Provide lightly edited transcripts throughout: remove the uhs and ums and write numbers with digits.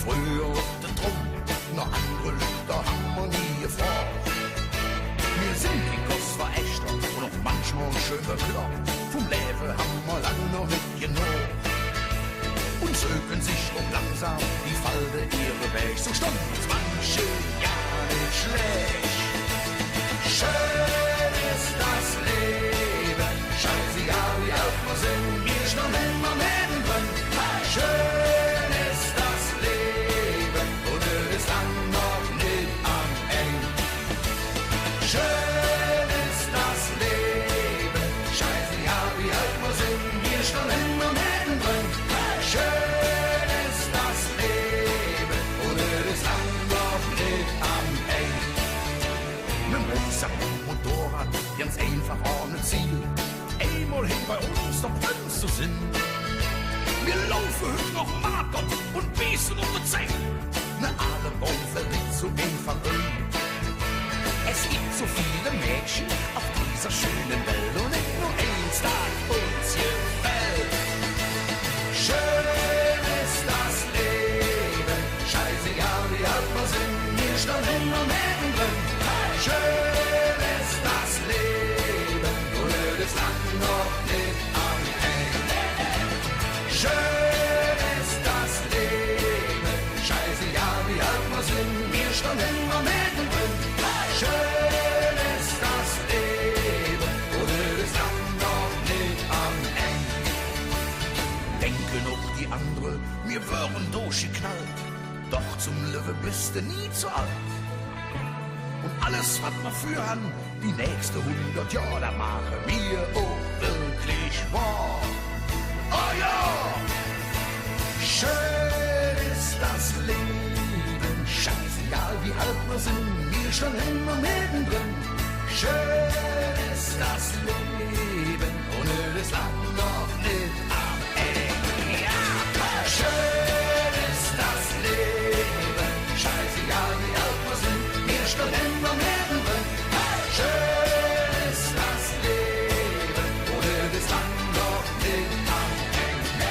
früher der Drum, noch andere Lieder haben wir nie gefragt. Wir sind kein Kostverächter und auch manchmal schön bekloppt. Vom Leben haben wir lang noch nicht genug. Und zögern sich auch langsam die Falde ihre Weg. So standen uns manche Jahre nicht schlecht. Schön ist das Leben, scheißegal wie alt wir sind, wir stehen immer mittendrin. Schön ist das Leben und es ist lang noch nicht am Ende. Schön ist das Leben, scheißegal wie alt wir sind, wir stehen immer mittendrin. Schön ist das Leben und es ist lang noch nicht am Ende. Mit dem Rucksack und Motorrad, ganz einfach ohne Ziel, einmal hin bei uns der Prinz zu sind. Wir laufen heute noch Margot und beißen um die Zähne. Ne alle Baum fällt nicht so einfach um. Es gibt so viele Mädchen auf dieser schönen Welt und nicht nur eins, das uns gefällt. Schön ist das Leben, scheißegal wie alt wir sind, wir stehen immer mittendrin. Schön ist das Leben und es ist lang noch nicht am Ende. Schön ist das Leben, scheißegal wie alt wir sind, wir stehen immer mittendrin. Schön ist das Leben und es ist lang noch nicht am Ende. Denken auch die anderen, wir wären durchgeknallt, doch zum Leben bist du nie zu alt. Und alles, was wir führen, die nächste 100 Jahre, da machen wir auch wirklich wahr. Oh ja! Schön ist das Leben, scheißegal wie alt wir sind, wir stehen immer mittendrin. Schön ist das Leben und es ist lang noch nicht am Ende. Ja! Schön ist das Leben, scheißegal wie alt wir sind, wir stehen immer mittendrin. Schön ist das Leben und es ist lang noch nicht am Ende.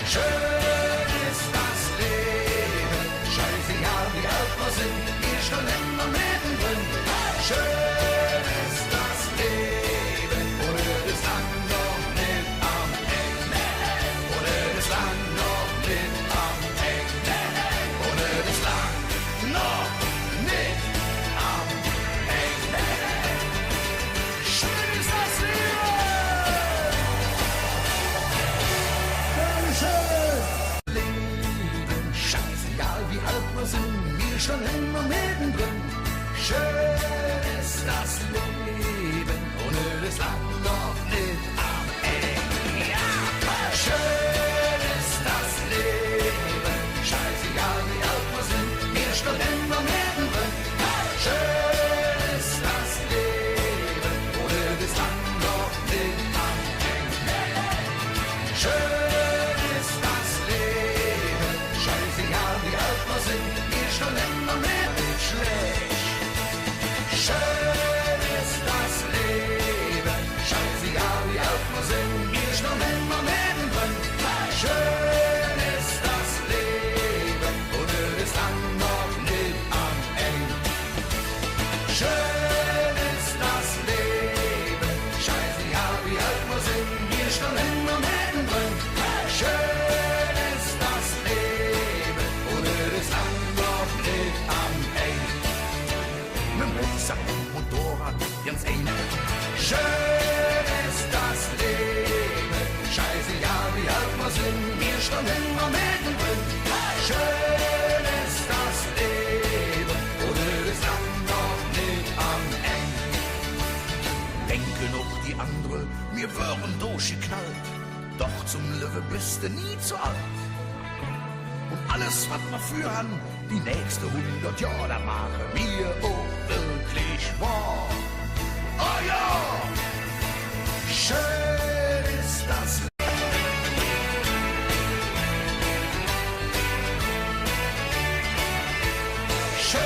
Schön ist das Leben, scheißegal wie alt wir sind, wir stehen immer mittendrin. Schön ist das Leben und es ist lang noch nicht am Ende. Und es ist lang noch nicht am Ende. Und es ist lang noch nicht am Ende. Schön ist das Leben. Leben, scheißegal wie alt wir sind, wir stehen immer mittendrin. Schön ist das Leben und es ist lang noch nicht am Ende. Ja! Schön ist das Leben, scheißegal wie alt wir sind, wir stehen immer mittendrin. Schön ist das Leben und es ist lang noch nicht am Ende. Schön ist das Leben, scheißegal wie alt wir sind, wir stehen immer mittendrin. Schlecht. Schön ist das Leben, scheißegal wie alt wir sind, wir stehen immer mittendrin. Schön ist das Leben und es ist lang noch nicht am Ende. Schön ist das Leben, scheißegal wie alt wir sind, wir stehen immer mittendrin. Schön ist das Leben und es ist lang noch nicht am Ende. Mit dem Rucksack und Motorrad, ganz einfach. Schön ist das Leben, scheißegal wie alt wir sind, wir stehen immer mittendrin. Schön ist das Leben und es ist lang noch nicht am Ende. Denken auch die anderen, wir wären durchgeknallt, doch zum Leben bist du nie zu alt. Und alles, was wir führen, die nächste 100 Jahre, da machen wir auch wirklich wahr. Oh ja! Schön ist das Schön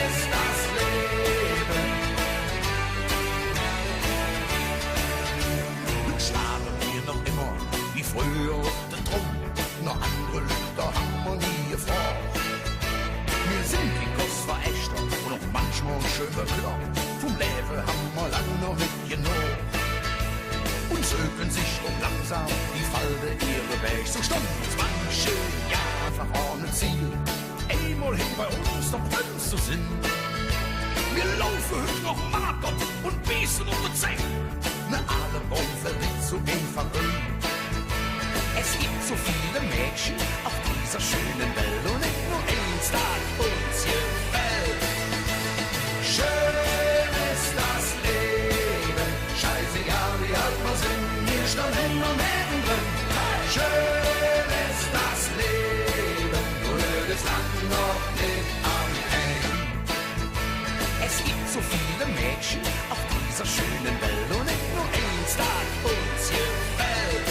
ist das Leben. Nun schlagen wir noch immer wie früher den Drum. Noch andere Lieder haben wir nie langsam die Falde ihre Weg. So stand manche Jahr verordnet Ziel, einmal hin bei uns doch ganz zu Sinn. Wir laufen noch Margot und beißen um die Zähne. Ne alle Bäume wird so einfach grün. Es gibt so viele Mädchen auf dieser schönen Welt und nicht nur eins, das uns gefällt. Schön ist das Leben, scheißegal wie alt wir sind, wir stehen immer mittendrin. Schön ist das Leben, nur das Land noch nicht am Ende. Es gibt so viele Mädchen auf dieser schönen Welt und nicht nur eins, das uns gefällt.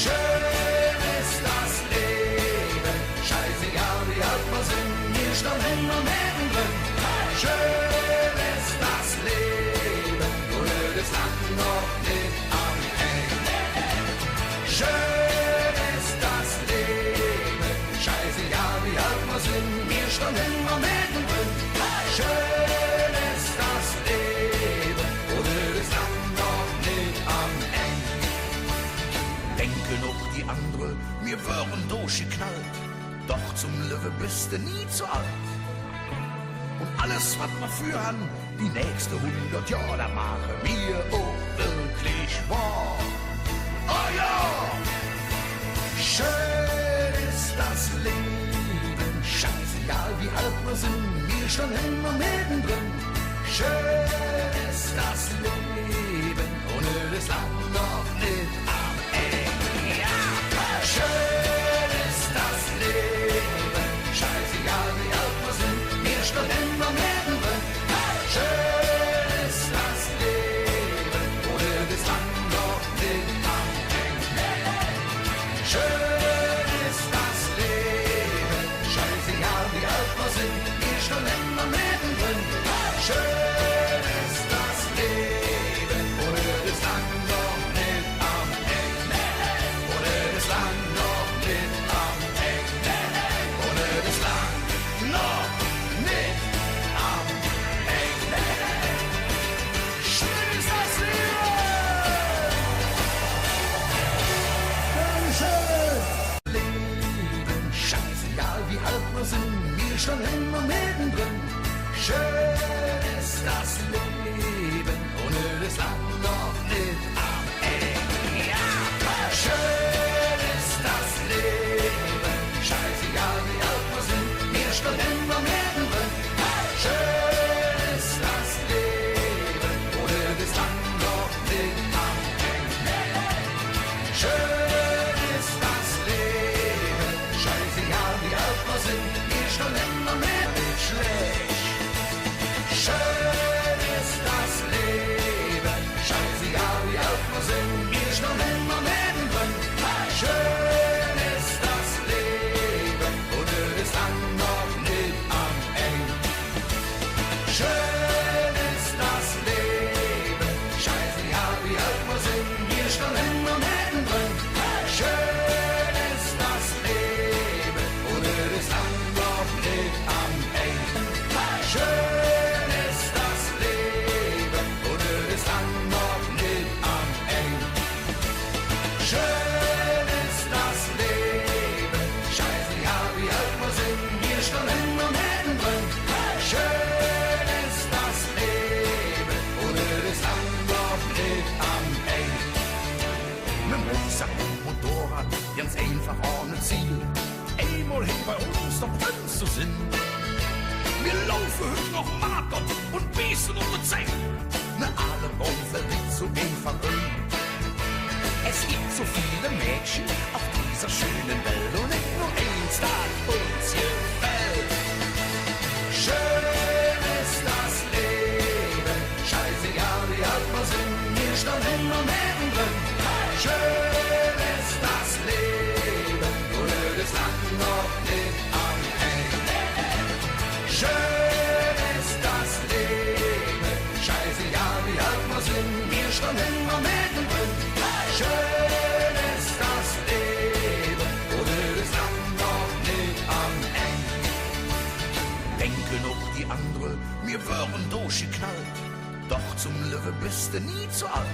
Schön ist das Leben, scheißegal wie alt wir sind, wir stehen immer mittendrin. Schön ist das Leben, nur das Land noch nicht am Ende. Schön ist das Leben, scheißegal wie alt wir sind, wir stehen immer mittendrin. Schön ist das Leben, nur das Land noch nicht am Ende. Denke noch die andere, wir wären durchgeknallt, doch zum Löwe bist du nie zu alt. Und alles, was wir für haben, die nächste 100 Jahre, da machen wir auch wirklich wahr. Oh ja! Schön ist das Leben, scheißegal wie alt wir sind, wir stehen immer mittendrin. Schön ist das Leben, ohne das Land noch nicht am Ende. Ja! Schön ist das Leben, scheißegal wie alt wir sind, wir stehen immer mittendrin. Schön ist das Leben, ohne das Land noch nicht am Ende. Schön ist das Leben, scheißegal wie alt wir sind, wir stehen immer mittendrin. Schön ist das Leben, ohne das Land noch nicht am Ende. Ohne das Land noch nicht am Ende. Ohne das Land noch nicht am Ende. Schön ist das Leben. Leben, scheißegal wie alt wir sind, wir stehen immer mittendrin. Schön ist das Leben, ohne das Land noch nicht am Ende. Ja! Schön ist das Leben, scheißegal wie alt wir sind, wir stehen immer mittendrin. Schön ist das Leben, ohne das Land noch nicht am Ende. Schön ist das Leben, scheißegal wie alt wir sind, wir stehen immer mittendrin. Schlecht. Schön ist das Leben, scheißegal wie alt wir sind, wir stehen immer mittendrin. Schön ist das Leben, ohne das Land noch nicht am Ende. Schön ist das Leben, scheißegal wie alt wir sind, wir stehen immer mittendrin. Schön ist das Leben, ohne das Land noch nicht am Ende. Schön ist das Leben, ohne das Land noch nicht am Ende. Schön ist das Leben, scheißegal wie alt wir sind, wir stehen immer mittendrin. Schön ist das Leben, ohne das Land noch nicht am Ende. Mit Rucksack und Motorrad, ganz einfach ohne Ziel, einmal hin bei uns doch ganz zu Sinn. Wir laufen noch Margot und beißen um die Zähne. Ne alle Bäume wird so einfach grün. Es gibt so viele Mädchen auf dieser schönen Welt und nicht nur eins, das uns gefällt. Schön ist das Leben, scheißegal wie alt wir sind, wir stehen immer mittendrin. Schön ist das Leben, ohne das Land noch nicht am Ende. Schön ist das Leben, scheißegal wie alt wir sind, wir stehen immer mittendrin. Schön ist das Leben, ohne das Land noch nicht am Ende. Denke noch die andere, wir wären durchgeknallt, doch zum Löwe bist du nie zu alt.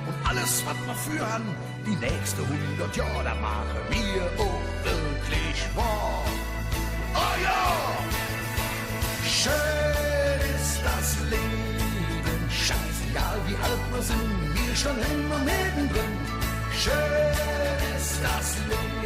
Und alles, was wir führen, die nächste 100 Jahre, da machen wir auch wirklich wahr. Oh ja! Schön ist das Leben, scheißegal wie alt wir sind, wir schon immer mittendrin. Schön ist das Leben.